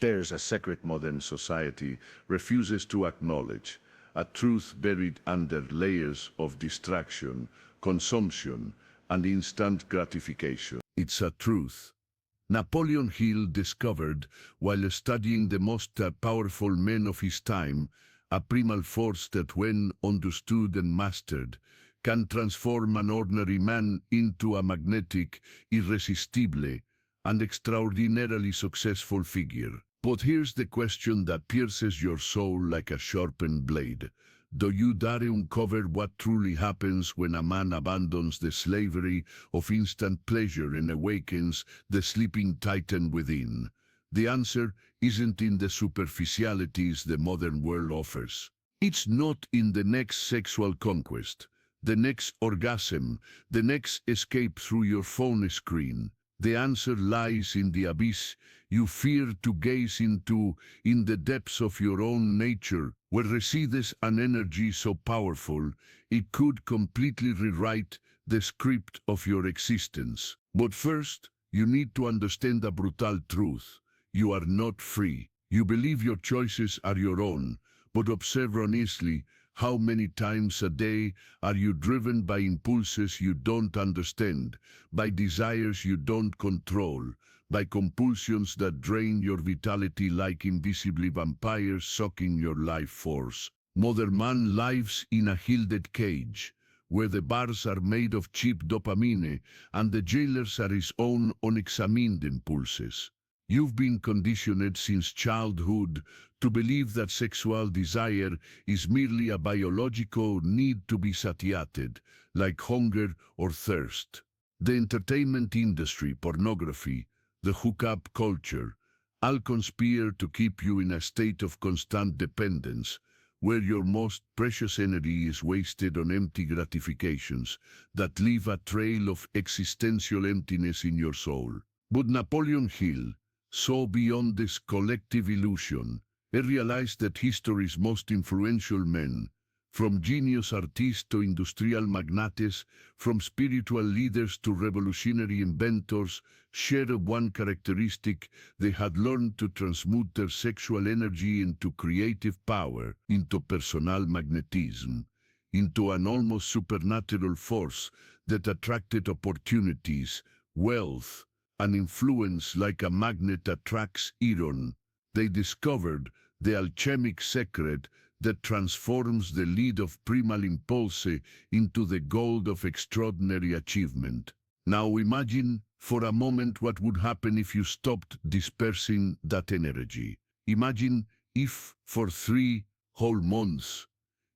There's a secret modern society refuses to acknowledge, a truth buried under layers of distraction, consumption, and instant gratification. It's a truth Napoleon Hill discovered while studying the most powerful men of his time, a primal force that when understood and mastered, can transform an ordinary man into a magnetic, irresistible, and extraordinarily successful figure. But here's the question that pierces your soul like a sharpened blade. Do you dare uncover what truly happens when a man abandons the slavery of instant pleasure and awakens the sleeping titan within? The answer isn't in the superficialities the modern world offers. It's not in the next sexual conquest, the next orgasm, the next escape through your phone screen. The answer lies in the abyss you fear to gaze into, in the depths of your own nature, where resides an energy so powerful it could completely rewrite the script of your existence. But first, you need to understand a brutal truth. You are not free. You believe your choices are your own, but observe honestly how many times a day are you driven by impulses you don't understand, by desires you don't control, by compulsions that drain your vitality like invisible vampires sucking your life force. Modern man lives in a gilded cage, where the bars are made of cheap dopamine and the jailers are his own unexamined impulses. You've been conditioned since childhood to believe that sexual desire is merely a biological need to be satiated, like hunger or thirst. The entertainment industry, pornography, the hookup culture, all conspire to keep you in a state of constant dependence, where your most precious energy is wasted on empty gratifications that leave a trail of existential emptiness in your soul. But Napoleon Hill saw beyond this collective illusion. He realized that history's most influential men, from genius artists to industrial magnates, from spiritual leaders to revolutionary inventors, shared one characteristic: they had learned to transmute their sexual energy into creative power, into personal magnetism, into an almost supernatural force that attracted opportunities, wealth, and influence like a magnet attracts iron. They discovered the alchemic secret that transforms the lead of primal impulse into the gold of extraordinary achievement. Now imagine for a moment what would happen if you stopped dispersing that energy. Imagine if, for 3 whole months,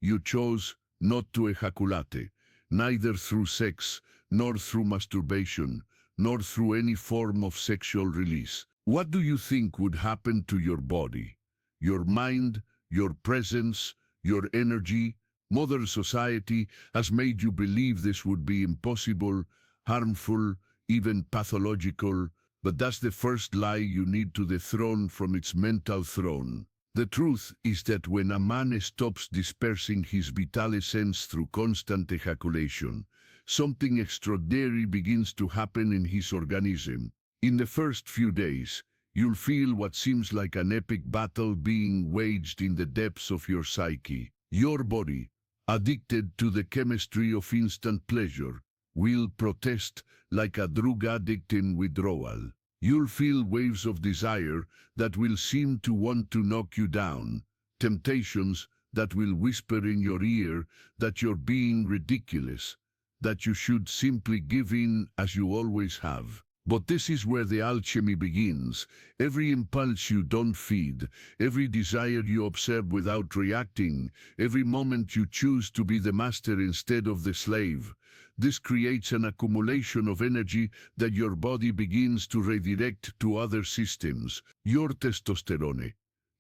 you chose not to ejaculate, neither through sex, nor through masturbation, nor through any form of sexual release. What do you think would happen to your body, your mind, your presence, your energy? Modern society has made you believe this would be impossible, harmful, even pathological, but that's the first lie you need to dethrone from its mental throne. The truth is that when a man stops dispersing his vital essence through constant ejaculation, something extraordinary begins to happen in his organism. In the first few days, you'll feel what seems like an epic battle being waged in the depths of your psyche. Your body, addicted to the chemistry of instant pleasure, will protest like a drug addict in withdrawal. You'll feel waves of desire that will seem to want to knock you down, temptations that will whisper in your ear that you're being ridiculous, that you should simply give in as you always have. But this is where the alchemy begins. Every impulse you don't feed, every desire you observe without reacting, every moment you choose to be the master instead of the slave. This creates an accumulation of energy that your body begins to redirect to other systems. Your testosterone,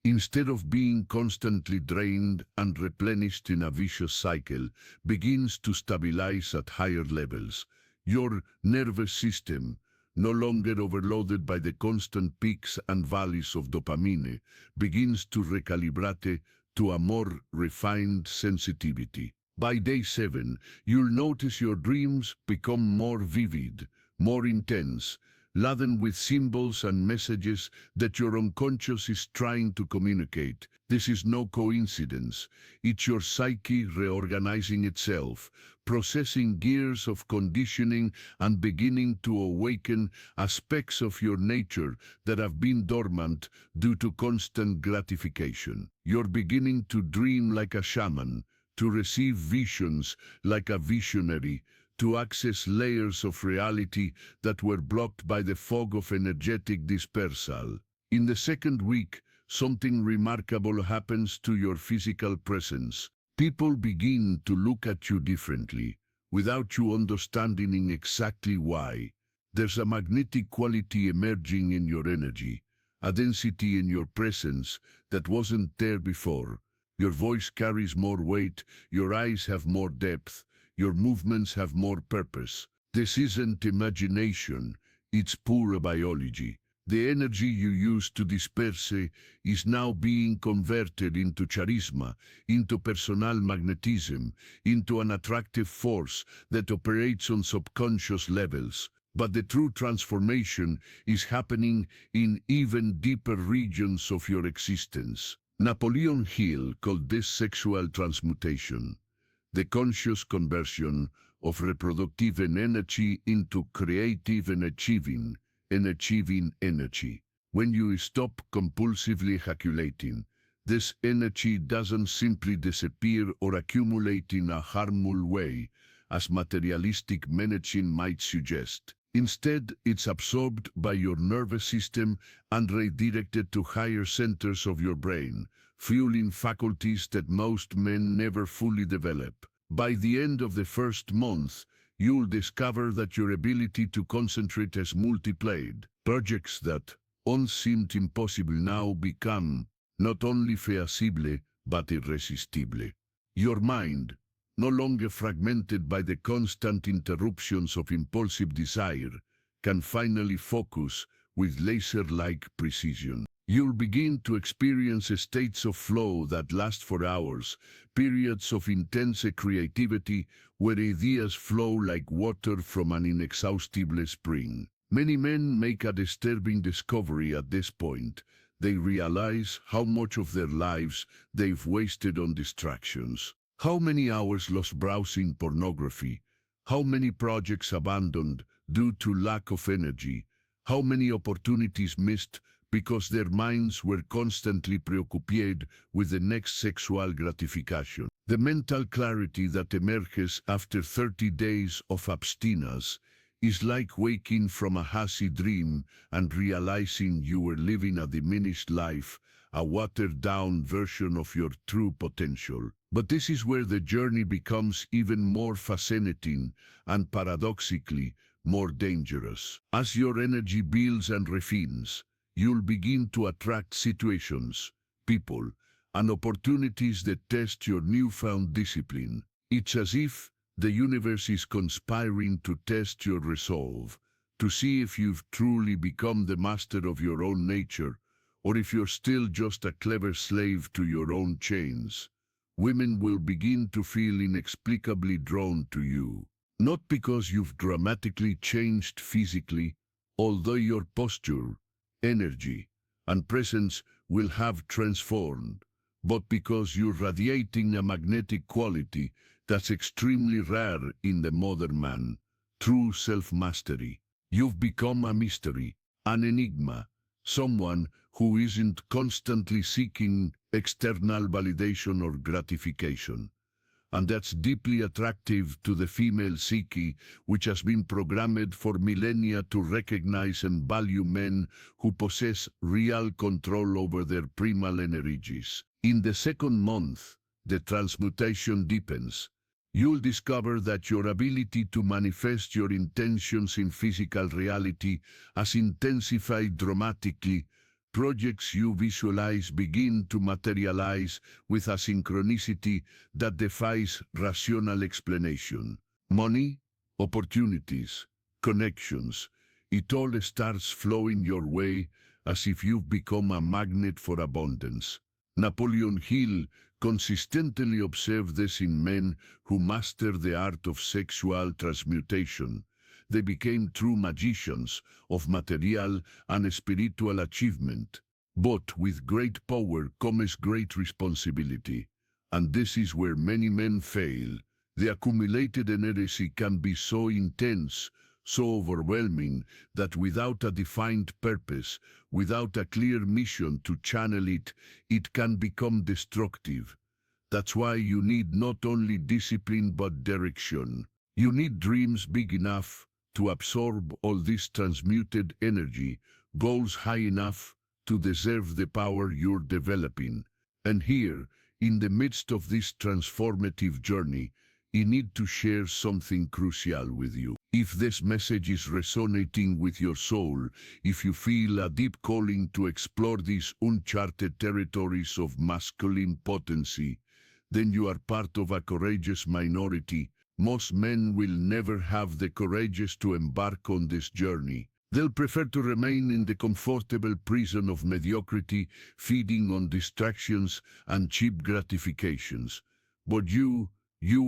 instead of being constantly drained and replenished in a vicious cycle, begins to stabilize at higher levels. Your nervous system, no longer overloaded by the constant peaks and valleys of dopamine, begins to recalibrate to a more refined sensitivity. By day 7, you'll notice your dreams become more vivid, more intense. laden with symbols and messages that your unconscious is trying to communicate. This is no coincidence. It's your psyche reorganizing itself, processing gears of conditioning and beginning to awaken aspects of your nature that have been dormant due to constant gratification. You're beginning to dream like a shaman, to receive visions like a visionary, to access layers of reality that were blocked by the fog of energetic dispersal. In the second week, something remarkable happens to your physical presence. People begin to look at you differently, without you understanding exactly why. There's a magnetic quality emerging in your energy, a density in your presence that wasn't there before. Your voice carries more weight, your eyes have more depth, your movements have more purpose. This isn't imagination, it's pure biology. The energy you used to disperse is now being converted into charisma, into personal magnetism, into an attractive force that operates on subconscious levels. But the true transformation is happening in even deeper regions of your existence. Napoleon Hill called this sexual transmutation, the conscious conversion of reproductive energy into creative and achieving energy. When you stop compulsively ejaculating, this energy doesn't simply disappear or accumulate in a harmful way, as materialistic medicine might suggest. Instead, it's absorbed by your nervous system and redirected to higher centers of your brain, fueling faculties that most men never fully develop. By the end of the first month, you'll discover that your ability to concentrate has multiplied. Projects that once seemed impossible now become not only feasible, but irresistible. Your mind, no longer fragmented by the constant interruptions of impulsive desire, can finally focus with laser-like precision. You'll begin to experience states of flow that last for hours, periods of intense creativity where ideas flow like water from an inexhaustible spring. Many men make a disturbing discovery at this point. They realize how much of their lives they've wasted on distractions. How many hours lost browsing pornography? How many projects abandoned due to lack of energy? How many opportunities missed because their minds were constantly preoccupied with the next sexual gratification? The mental clarity that emerges after 30 days of abstinence is like waking from a hazy dream and realizing you were living a diminished life, a watered-down version of your true potential. But this is where the journey becomes even more fascinating and paradoxically more dangerous. As your energy builds and refines, you'll begin to attract situations, people, and opportunities that test your newfound discipline. It's as if the universe is conspiring to test your resolve, to see if you've truly become the master of your own nature, or if you're still just a clever slave to your own chains. Women will begin to feel inexplicably drawn to you, not because you've dramatically changed physically, although your posture, energy, and presence will have transformed, but because you're radiating a magnetic quality that's extremely rare in the modern man, true self-mastery. You've become a mystery, an enigma, someone who isn't constantly seeking external validation or gratification. And that's deeply attractive to the female psyche, which has been programmed for millennia to recognize and value men who possess real control over their primal energies. In the second month, the transmutation deepens. You'll discover that your ability to manifest your intentions in physical reality has intensified dramatically. Projects you visualize begin to materialize with a synchronicity that defies rational explanation. Money, opportunities, connections, it all starts flowing your way as if you've become a magnet for abundance. Napoleon Hill consistently observed this in men who master the art of sexual transmutation. they became true magicians of material and spiritual achievement. But with great power comes great responsibility. And this is where many men fail. The accumulated energy can be so intense, so overwhelming, that without a defined purpose, without a clear mission to channel it, it can become destructive. That's why you need not only discipline but direction. You need dreams big enough to absorb all this transmuted energy, goals high enough to deserve the power you're developing. And here, in the midst of this transformative journey, I need to share something crucial with you. If this message is resonating with your soul, if you feel a deep calling to explore these uncharted territories of masculine potency, then you are part of a courageous minority. Most men will never have the courage to embark on this journey. They'll prefer to remain in the comfortable prison of mediocrity, feeding on distractions and cheap gratifications. But you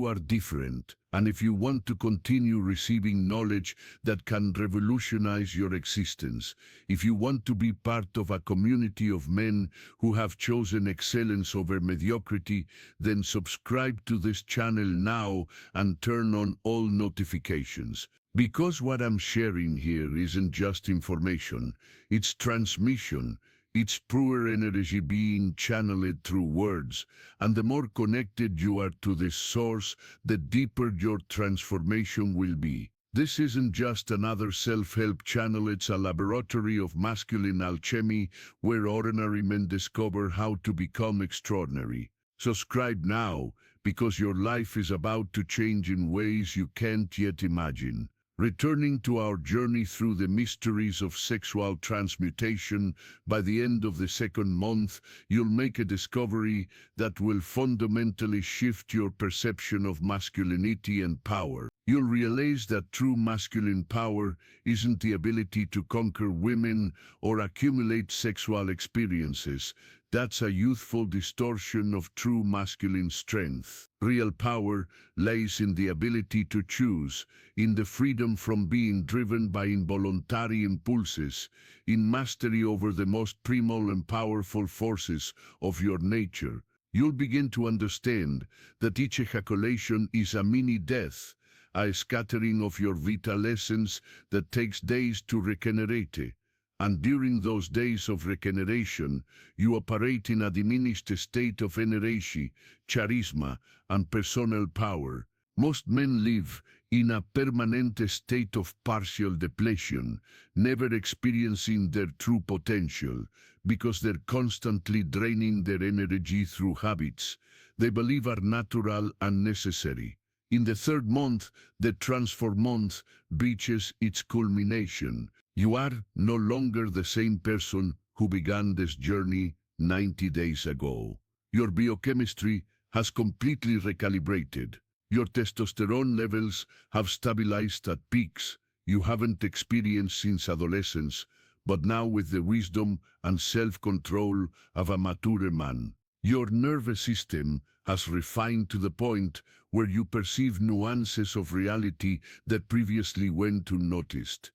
are different, and if you want to continue receiving knowledge that can revolutionize your existence, if you want to be part of a community of men who have chosen excellence over mediocrity, then subscribe to this channel now and turn on all notifications. Because what I'm sharing here isn't just information, it's transmission. It's pure energy being channeled through words, and the more connected you are to this source, the deeper your transformation will be. This isn't just another self-help channel, it's a laboratory of masculine alchemy where ordinary men discover how to become extraordinary. Subscribe now, because your life is about to change in ways you can't yet imagine. Returning to our journey through the mysteries of sexual transmutation, by the end of the second month, you'll make a discovery that will fundamentally shift your perception of masculinity and power. You'll realize that true masculine power isn't the ability to conquer women or accumulate sexual experiences. That's a youthful distortion of true masculine strength. Real power lays in the ability to choose, in the freedom from being driven by involuntary impulses, in mastery over the most primal and powerful forces of your nature. You'll begin to understand that each ejaculation is a mini-death, a scattering of your vital essence that takes days to regenerate. And during those days of regeneration, you operate in a diminished state of energy, charisma, and personal power. Most men live in a permanent state of partial depletion, never experiencing their true potential, because they're constantly draining their energy through habits they believe are natural and necessary. In the third month, the transform month reaches its culmination. You are no longer the same person who began this journey 90 days ago. Your biochemistry has completely recalibrated. Your testosterone levels have stabilized at peaks you haven't experienced since adolescence, but now with the wisdom and self-control of a mature man. Your nervous system has refined to the point where you perceive nuances of reality that previously went unnoticed.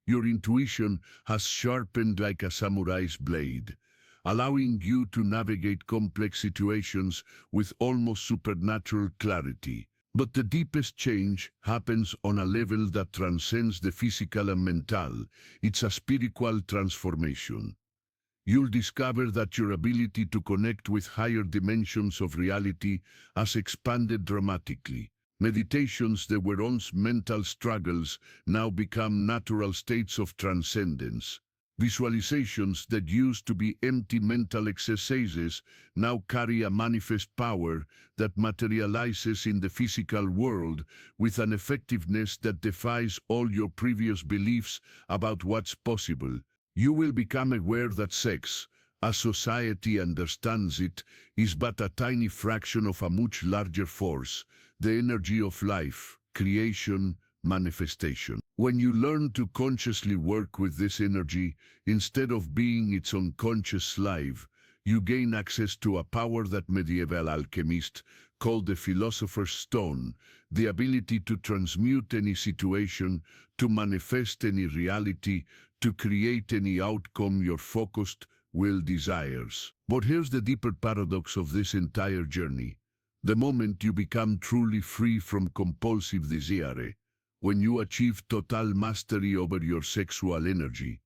Your intuition has sharpened like a samurai's blade, allowing you to navigate complex situations with almost supernatural clarity. But the deepest change happens on a level that transcends the physical and mental. It's a spiritual transformation. You'll discover that your ability to connect with higher dimensions of reality has expanded dramatically. Meditations that were once mental struggles now become natural states of transcendence. Visualizations that used to be empty mental exercises now carry a manifest power that materializes in the physical world with an effectiveness that defies all your previous beliefs about what's possible. You will become aware that sex, as society understands it, is but a tiny fraction of a much larger force, the energy of life, creation, manifestation. When you learn to consciously work with this energy, instead of being its unconscious slave, you gain access to a power that medieval alchemists called the Philosopher's Stone, the ability to transmute any situation, to manifest any reality, to create any outcome your focused will desires. But here's the deeper paradox of this entire journey. The moment you become truly free from compulsive desire, when you achieve total mastery over your sexual energy,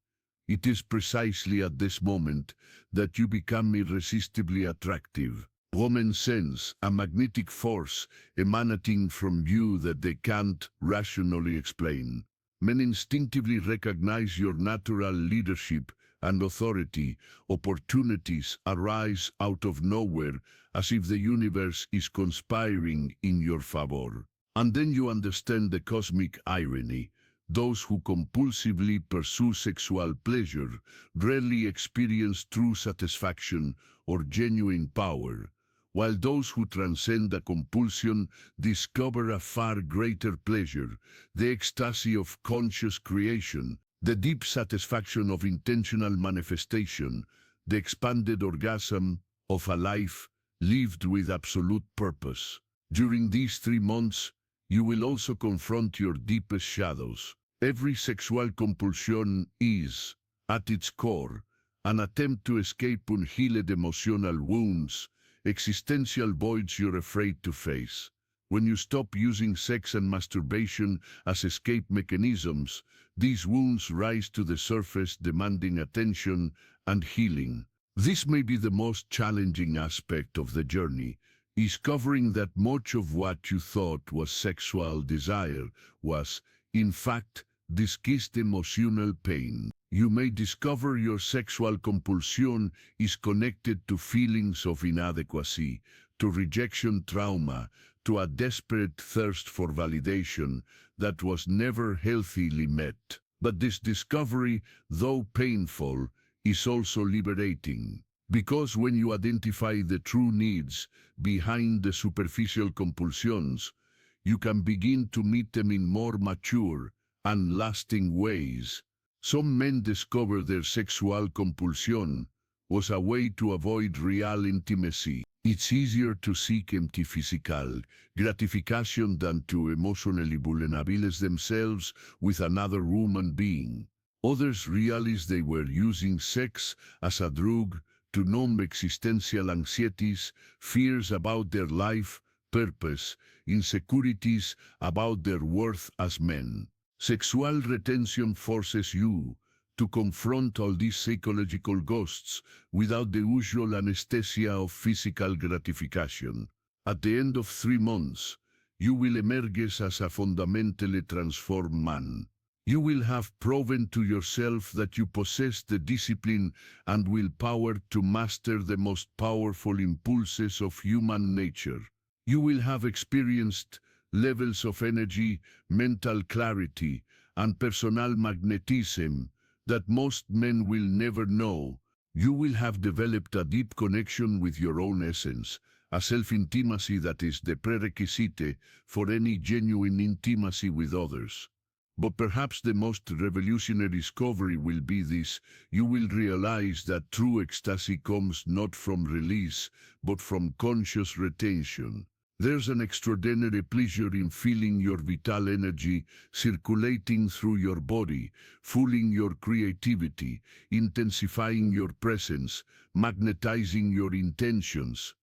it is precisely at this moment that you become irresistibly attractive. Women sense a magnetic force emanating from you that they can't rationally explain. Men instinctively recognize your natural leadership and authority. Opportunities arise out of nowhere as if the universe is conspiring in your favor. And then you understand the cosmic irony. Those who compulsively pursue sexual pleasure rarely experience true satisfaction or genuine power, while those who transcend a compulsion discover a far greater pleasure, the ecstasy of conscious creation, the deep satisfaction of intentional manifestation, the expanded orgasm of a life lived with absolute purpose. During these 3 months, you will also confront your deepest shadows. Every sexual compulsion is, at its core, an attempt to escape unhealed emotional wounds, existential voids you're afraid to face. When you stop using sex and masturbation as escape mechanisms, these wounds rise to the surface demanding attention and healing. This may be the most challenging aspect of the journey, discovering that much of what you thought was sexual desire was, in fact, disguised emotional pain. You may discover your sexual compulsion is connected to feelings of inadequacy, to rejection trauma, to a desperate thirst for validation that was never healthily met. But this discovery, though painful, is also liberating. Because when you identify the true needs behind the superficial compulsions, you can begin to meet them in more mature and lasting ways. Some men discover their sexual compulsion was a way to avoid real intimacy. It's easier to seek empty physical gratification than to emotionally vulnerabilize themselves with another human being. Others realize they were using sex as a drug to numb existential anxieties, fears about their life, purpose, insecurities about their worth as men. Sexual retention forces you to confront all these psychological ghosts without the usual anesthesia of physical gratification. At the end of 3 months, you will emerge as a fundamentally transformed man. You will have proven to yourself that you possess the discipline and willpower to master the most powerful impulses of human nature. You will have experienced levels of energy, mental clarity, and personal magnetism that most men will never know. You will have developed a deep connection with your own essence, a self-intimacy that is the prerequisite for any genuine intimacy with others. But perhaps the most revolutionary discovery will be this: you will realize that true ecstasy comes not from release, but from conscious retention. There's an extraordinary pleasure in feeling your vital energy circulating through your body, fueling your creativity, intensifying your presence, magnetizing your intentions.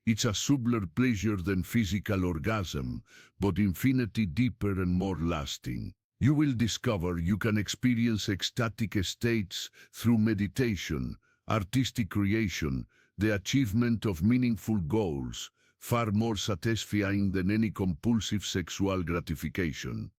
It's a subtler pleasure than physical orgasm, but infinitely deeper and more lasting. You will discover you can experience ecstatic states through meditation, artistic creation, the achievement of meaningful goals, far more satisfying than any compulsive sexual gratification.